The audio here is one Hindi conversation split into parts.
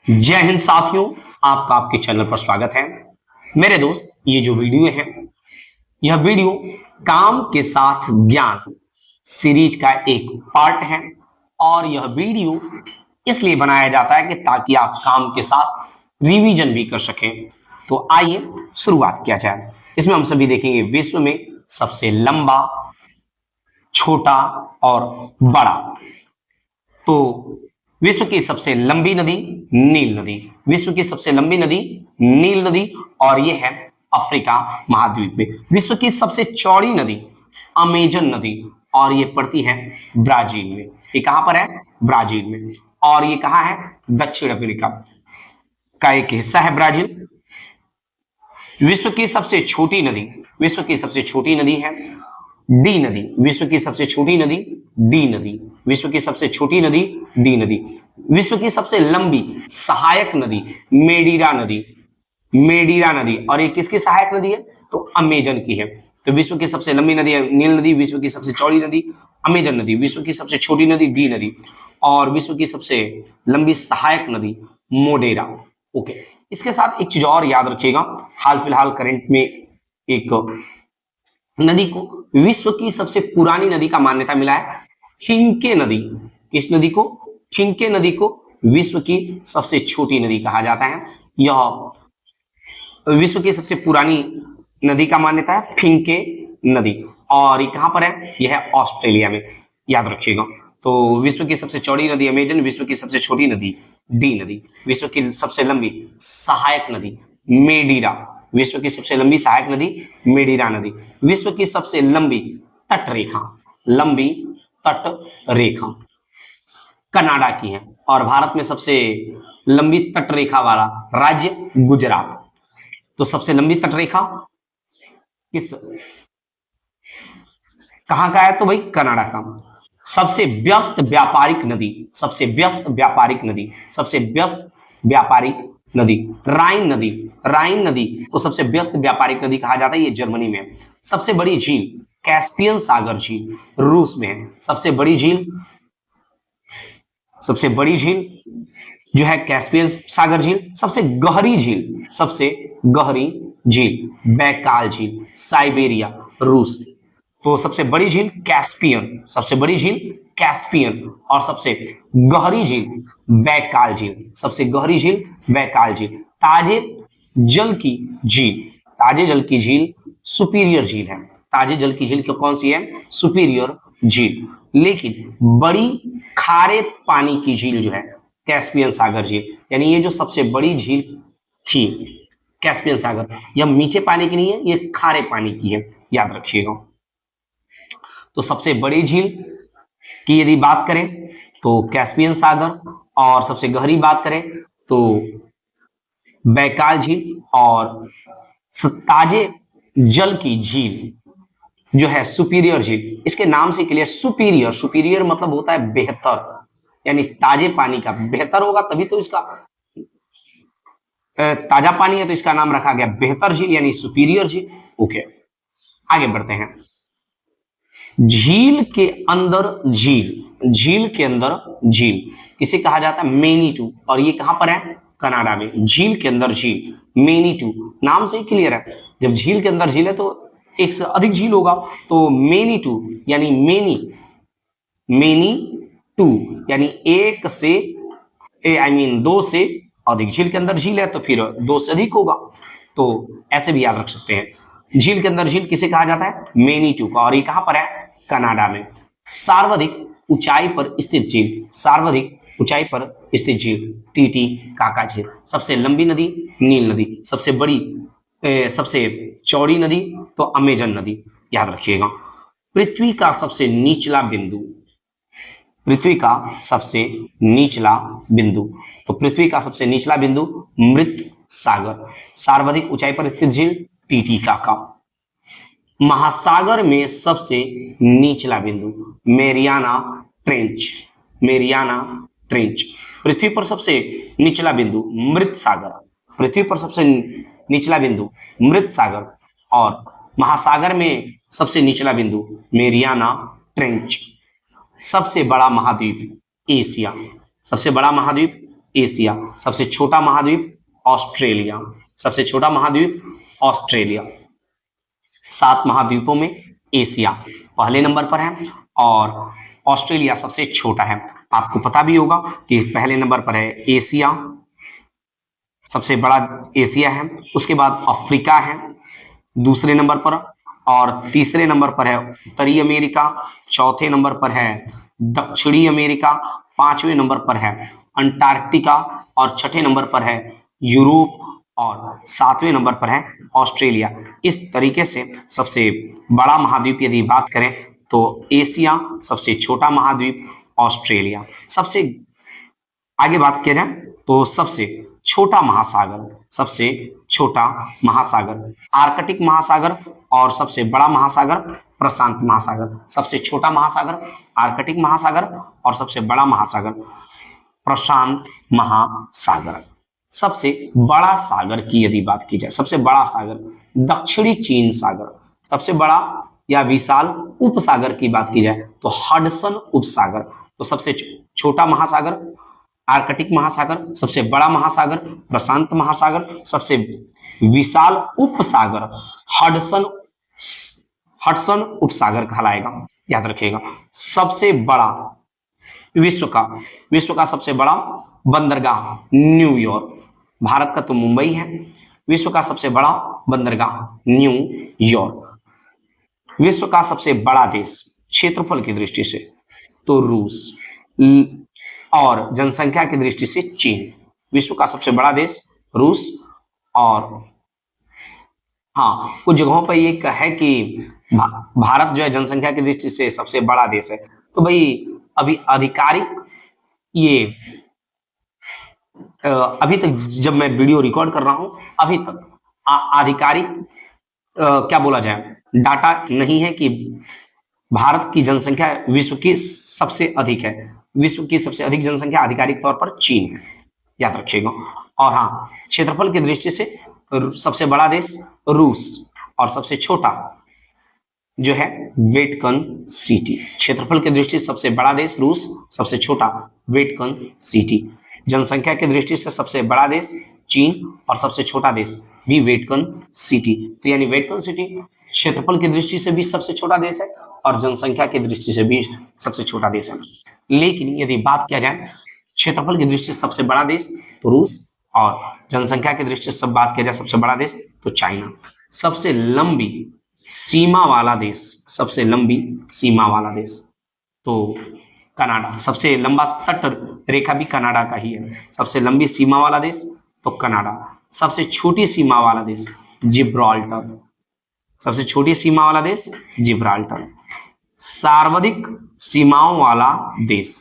जय हिंद साथियों, आपका आपके चैनल पर स्वागत है। मेरे दोस्त, ये जो वीडियो है, यह वीडियो काम के साथ ज्ञान सीरीज का एक पार्ट है और यह वीडियो इसलिए बनाया जाता है कि ताकि आप काम के साथ रिवीजन भी कर सकें। तो आइए शुरुआत किया जाए। इसमें हम सभी देखेंगे विश्व में सबसे लंबा, छोटा और बड़ा। तो विश्व की सबसे लंबी नदी नील नदी, विश्व की सबसे लंबी नदी नील नदी और यह है अफ्रीका महाद्वीप में। विश्व की सबसे चौड़ी नदी अमेजन नदी और ये पड़ती है ब्राजील में। ये कहां पर है? ब्राजील में। और ये कहां है? दक्षिण अफ्रीका का एक हिस्सा है ब्राजील। विश्व की सबसे छोटी नदी, विश्व की सबसे छोटी नदी है डी नदी। विश्व की सबसे छोटी नदी डी नदी, विश्व की सबसे छोटी नदी डी नदी। विश्व की सबसे लंबी सहायक नदी मेडीरा नदी, मेडीरा नदी। और ये किसकी सहायक नदी है? तो अमेजन की है। तो विश्व की सबसे लंबी नदी है नील नदी, विश्व की सबसे चौड़ी नदी अमेजन नदी, विश्व की सबसे छोटी नदी डी नदी और विश्व की सबसे लंबी सहायक नदी मोडेरा। ओके, इसके साथ एक चीज और याद रखिएगा, हाल फिलहाल करंट में एक नदी को विश्व की सबसे पुरानी नदी का मान्यता मिला है, खिंके नदी। किस नदी को? खिंके नदी को विश्व की सबसे छोटी नदी कहा जाता है। यह विश्व की सबसे पुरानी नदी का मान्यता है फिंके नदी और ये कहां पर है? यह है ऑस्ट्रेलिया में, याद रखिएगा। तो विश्व की सबसे चौड़ी नदी अमेजन, विश्व की सबसे छोटी नदी डी नदी, विश्व की सबसे लंबी सहायक नदी मेडीरा, विश्व की सबसे लंबी सहायक नदी मेडीरा नदी, विश्व की सबसे लंबी तट रेखा, लंबी तट रेखा कनाडा की है और भारत में सबसे लंबी तट रेखा वाला राज्य गुजरात। तो सबसे लंबी तट रेखा किस कहां का है? तो भाई कनाडा का। सबसे व्यस्त व्यापारिक नदी, सबसे व्यस्त व्यापारिक नदी, सबसे व्यस्त व्यापारिक नदी राइन नदी। राइन नदी को सबसे व्यस्त व्यापारिक नदी कहा जाता है, ये जर्मनी में है। सबसे बड़ी झील कैस्पियन सागर झील रूस में है। सबसे बड़ी झील, सबसे बड़ी झील जो है कैस्पियन सागर झील। सबसे गहरी झील, सबसे गहरी झील बैकाल झील साइबेरिया रूस। तो सबसे बड़ी झील कैस्पियन, सबसे बड़ी झील कैस्पियन और सबसे गहरी झील बैकाल झील, सबसे गहरी झील बैकाल झील। ताजे जल की झील, ताजे जल की झील सुपीरियर झील है। ताजे जल की झील कौन सी है? सुपीरियर झील। लेकिन बड़ी खारे पानी की झील जो है कैस्पियन सागर झील, यानी ये जो सबसे बड़ी झील थी कैस्पियन सागर, यह मीठे पानी की नहीं है, ये खारे पानी की है, याद रखिएगा। तो सबसे बड़ी झील की यदि बात करें तो कैस्पियन सागर और सबसे गहरी बात करें तो बैकाल झील और ताजे जल की झील जो है सुपीरियर झील। इसके नाम से क्लियर, सुपीरियर, सुपीरियर मतलब होता है बेहतर, यानी ताजे पानी का बेहतर होगा तभी तो इसका ताजा पानी है तो इसका नाम रखा गया बेहतर झील यानी सुपीरियर झील। ओके, आगे बढ़ते हैं। झील के अंदर झील, झील के अंदर झील किसे कहा जाता है? मेनीटू। और ये कहां पर है? कनाडा में। झील के अंदर झील मेनीटू, नाम से ही क्लियर है, जब झील के अंदर झील है तो एक से अधिक झील होगा। तो मेनीटू यानी मेनी टू यानी एक से दो से अधिक। झील के अंदर झील है तो फिर दो से अधिक होगा, तो ऐसे भी याद रख सकते हैं। झील के अंदर झील किसे कहा जाता है? मेनीटू का। और ये कहां पर है? कनाडा में। सर्वाधिक ऊंचाई पर स्थित झील, सर्वाधिक ऊंचाई पर स्थित झील टीटीकाका झील। सबसे लंबी नदी नील नदी, सबसे बड़ी सबसे चौड़ी नदी तो अमेजन नदी, याद रखिएगा। पृथ्वी का सबसे निचला बिंदु, पृथ्वी का सबसे निचला बिंदु, तो पृथ्वी का सबसे निचला बिंदु मृत सागर। सर्वाधिक ऊंचाई पर स्थित झील टीटीकाका। महासागर में सबसे निचला बिंदु मेरियाना ट्रेंच, मेरियाना ट्रेंच। पृथ्वी पर सबसे निचला बिंदु मृत सागर, पृथ्वी पर सबसे निचला बिंदु मृत सागर और महासागर में सबसे निचला बिंदु मेरियाना ट्रेंच। सबसे बड़ा महाद्वीप एशिया, सबसे बड़ा महाद्वीप एशिया। सबसे छोटा महाद्वीप ऑस्ट्रेलिया। सबसे छोटा महाद्वीप ऑस्ट्रेलिया। 7 महाद्वीपों में एशिया पहले नंबर पर है और ऑस्ट्रेलिया सबसे छोटा है। आपको पता भी होगा कि पहले नंबर पर है एशिया, सबसे बड़ा एशिया है, उसके बाद अफ्रीका है दूसरे नंबर पर, और तीसरे नंबर पर है उत्तरी अमेरिका, चौथे नंबर पर है दक्षिणी अमेरिका, पांचवें नंबर पर है अंटार्कटिका, और छठे नंबर पर है यूरोप, और सातवें नंबर पर है ऑस्ट्रेलिया। इस तरीके से सबसे बड़ा महाद्वीप यदि बात करें तो एशिया, सबसे छोटा महाद्वीप ऑस्ट्रेलिया। सबसे आगे बात किया जाए तो सबसे छोटा महासागर, सबसे छोटा महासागर आर्कटिक महासागर, और सबसे बड़ा महासागर प्रशांत महासागर। सबसे छोटा महासागर आर्कटिक महासागर और सबसे बड़ा महासागर प्रशांत महासागर। सबसे बड़ा सागर की यदि बात की जाए, सबसे बड़ा सागर दक्षिणी चीन सागर। सबसे बड़ा या विशाल उपसागर की बात की जाए तो हडसन उपसागर। तो सबसे छोटा महासागर आर्कटिक महासागर, सबसे बड़ा महासागर प्रशांत महासागर, सबसे विशाल उपसागर हडसन उपसागर कहलाएगा, याद रखिएगा। सबसे बड़ा विश्व का सबसे बड़ा बंदरगाह न्यूयॉर्क। भारत का तो मुंबई है, विश्व का सबसे बड़ा बंदरगाह न्यूयॉर्क। विश्व का सबसे बड़ा देश क्षेत्रफल की दृष्टि से तो रूस, और जनसंख्या की दृष्टि से चीन। विश्व का सबसे बड़ा देश रूस, और हाँ कुछ जगहों पर ये है कि भारत जो है जनसंख्या की दृष्टि से सबसे बड़ा देश है। तो भाई अभी आधिकारिक ये अभी तक जब मैं वीडियो रिकॉर्ड कर रहा हूं अभी तक आधिकारिक क्या बोला जाए डाटा नहीं है कि भारत की जनसंख्या विश्व की सबसे अधिक है। विश्व की सबसे अधिक जनसंख्या आधिकारिक तौर पर चीन है, याद रखिएगा। और हाँ क्षेत्रफल की दृष्टि से सबसे बड़ा देश रूस, और सबसे छोटा जो है वेटिकन सिटी। क्षेत्रफल की दृष्टि से सबसे बड़ा देश रूस, सबसे छोटा वेटिकन सिटी। जनसंख्या की दृष्टि से सबसे बड़ा देश चीन और सबसे छोटा देश भी वेटिकन सिटी। तो यानी वेटिकन सिटी क्षेत्रफल की दृष्टि से भी सबसे छोटा देश है और जनसंख्या की दृष्टि से भी सबसे छोटा देश है। लेकिन यदि बात किया जाए क्षेत्रफल की दृष्टि से सबसे बड़ा देश तो रूस, और जनसंख्या की दृष्टि से बात किया जाए सबसे बड़ा देश तो चाइना। सबसे लंबी सीमा वाला देश, सबसे लंबी सीमा वाला देश तो कनाडा। सबसे लंबा तट रेखा भी कनाडा का ही है। सबसे लंबी सीमा वाला देश तो कनाडा। सबसे छोटी सीमा वाला देश जिब्राल्टर। सबसे छोटी सीमा वाला देश जिब्राल्टर। सर्वाधिक सीमाओं वाला देश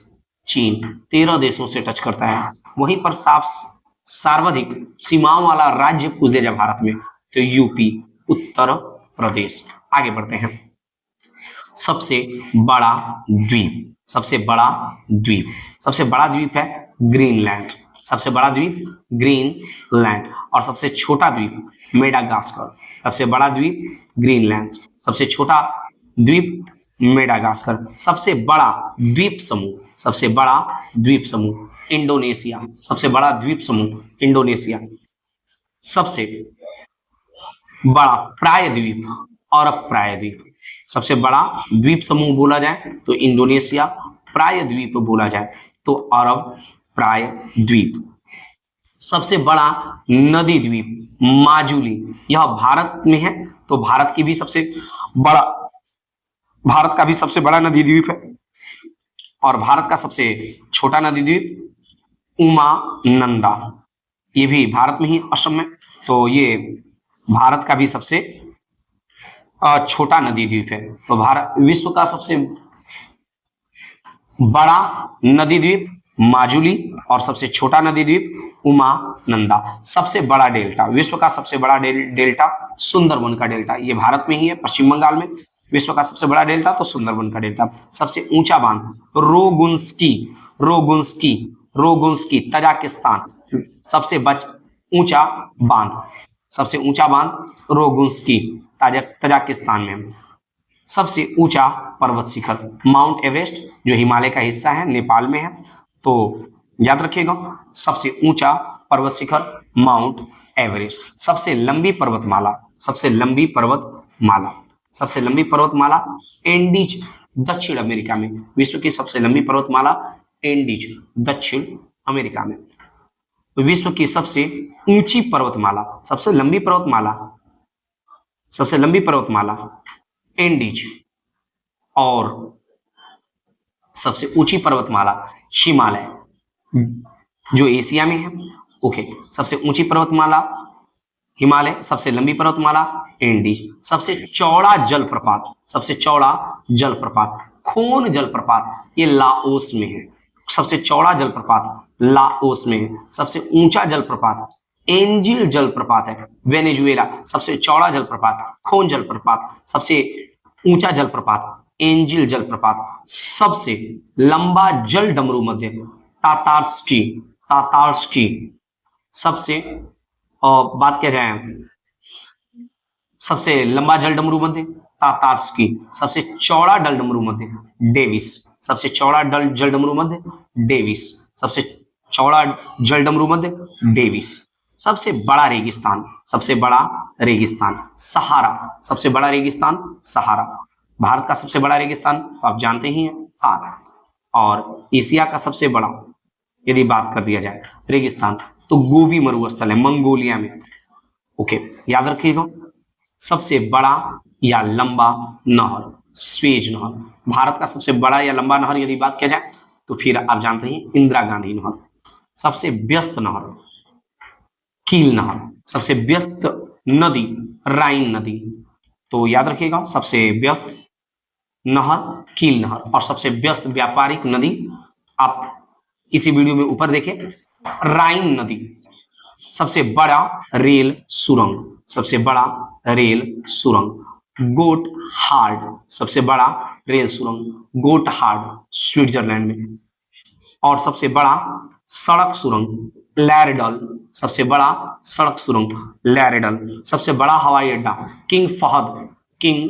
चीन, 13 देशों से टच करता है। वहीं पर सर्वाधिक सीमाओं वाला राज्य पूछे जाए भारत में तो यूपी, उत्तर प्रदेश। आगे बढ़ते हैं। सबसे बड़ा द्वीप, सबसे बड़ा द्वीप, सबसे बड़ा द्वीप है ग्रीनलैंड। सबसे बड़ा द्वीप ग्रीनलैंड, और सबसे छोटा द्वीप मेडागास्कर। सबसे बड़ा द्वीप ग्रीनलैंड, सबसे छोटा द्वीप मेडागास्कर। सबसे बड़ा द्वीप समूह, सबसे बड़ा द्वीप समूह इंडोनेशिया। सबसे बड़ा द्वीप समूह इंडोनेशिया। सबसे बड़ा प्रायद्वीप और अप्रायद्वीप। सबसे बड़ा द्वीप समूह बोला जाए तो इंडोनेशिया, प्रायद्वीप बोला जाए तो अरब प्रायद्वीप। सबसे बड़ा नदी द्वीप माजुली, यह भारत में है तो भारत का भी सबसे बड़ा नदी द्वीप है। और भारत का सबसे छोटा नदी द्वीप उमानंदा, ये भी भारत में ही असम में, तो ये भारत का भी सबसे छोटा नदी द्वीप है। तो भारत विश्व का सबसे बड़ा नदी द्वीप माजुली और सबसे छोटा नदी द्वीप उमानंदा। सबसे बड़ा डेल्टा, विश्व का सबसे बड़ा डेल्टा सुंदरबन का डेल्टा, ये भारत में ही है पश्चिम बंगाल में। विश्व का सबसे बड़ा डेल्टा तो सुंदरबन का डेल्टा। सबसे ऊंचा बांध रोगुंस्की तजाकिस्तान। सबसे ऊंचा बांध रोगुंस्की तजाकिस्तान में। सबसे ऊंचा पर्वत शिखर माउंट एवरेस्ट जो हिमालय का हिस्सा है नेपाल में है, तो याद रखिएगा। सबसे ऊंचा पर्वत शिखर माउंट एवरेस्ट। सबसे लंबी पर्वतमाला, सबसे लंबी पर्वतमाला, सबसे लंबी पर्वतमाला एंडीज दक्षिण अमेरिका में। विश्व की सबसे लंबी पर्वतमाला एंडीज दक्षिण अमेरिका में। विश्व की सबसे ऊंची पर्वतमाला, सबसे लंबी पर्वतमाला, सबसे लंबी पर्वतमाला एंडीज, और सबसे ऊंची पर्वतमाला हिमालय जो एशिया में है। ओके, सबसे ऊंची पर्वतमाला हिमालय, सबसे लंबी पर्वतमाला एंडीज, सबसे चौड़ा जलप्रपात, सबसे चौड़ा जलप्रपात खोन जलप्रपात, ये लाओस में है। सबसे चौड़ा जलप्रपात लाओस में है। सबसे ऊंचा जलप्रपात एंजिल जलप्रपात है वेनेजुएला। सबसे चौड़ा जलप्रपात खोन जलप्रपात, सबसे ऊंचा जलप्रपात एंजिल जलप्रपात, सबसे लंबा जल डमरू मध्य तातार्स्की, तातार्स्की। सबसे बात किया जाए सबसे लंबा जल डमरू मध्य तातार्स्की, सबसे चौड़ा डल डमरू मध्य डेविस, सबसे चौड़ा जल डमरू मध्य डेविस, सबसे चौड़ा जल डमरू मध्य डेविस। सबसे बड़ा रेगिस्तान, सबसे बड़ा रेगिस्तान सहारा, सबसे बड़ा रेगिस्तान सहारा। भारत का सबसे बड़ा रेगिस्तान तो आप जानते ही हैं थार। और एशिया का सबसे बड़ा यदि बात कर दिया जाए रेगिस्तान तो गोबी मरुस्थल है मंगोलिया में। ओके, याद रखिएगा। सबसे बड़ा या लंबा नहर स्वेज नहर। भारत का सबसे बड़ा या लंबा नहर यदि बात किया जाए तो फिर आप जानते हैं इंदिरा गांधी नहर। सबसे व्यस्त नहर कील नहर। सबसे व्यस्त नदी राइन नदी। तो याद रखिएगा, सबसे व्यस्त नहर कील नहर, और सबसे व्यस्त व्यापारिक नदी आप इसी वीडियो में ऊपर देखें राइन नदी। सबसे बड़ा रेल सुरंग, सबसे बड़ा रेल सुरंग गोट हार्ड, सबसे बड़ा रेल सुरंग गोट हार्ड स्विट्जरलैंड में। और सबसे बड़ा सड़क सुरंग लैरेडल, सबसे बड़ा सड़क सुरंग लैरेडल। सबसे बड़ा हवाई अड्डा किंग फहद, किंग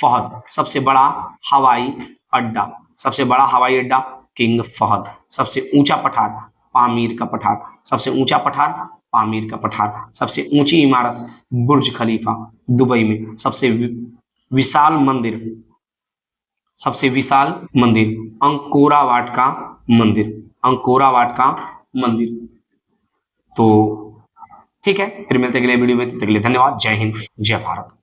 फहद सबसे बड़ा हवाई अड्डा, सबसे बड़ा हवाई अड्डा किंग फहद। सबसे ऊंचा पठार पामीर का पठार, सबसे ऊंचा पठार पामीर का पठार। सबसे ऊंची इमारत बुर्ज खलीफा दुबई में। सबसे विशाल मंदिर, सबसे विशाल मंदिर अंकोरा वाट का मंदिर, अंकोरा वाट का मंदिर। तो ठीक है, फिर मिलते अगले वीडियो में। तब तक के लिए धन्यवाद। जय हिंद, जय भारत।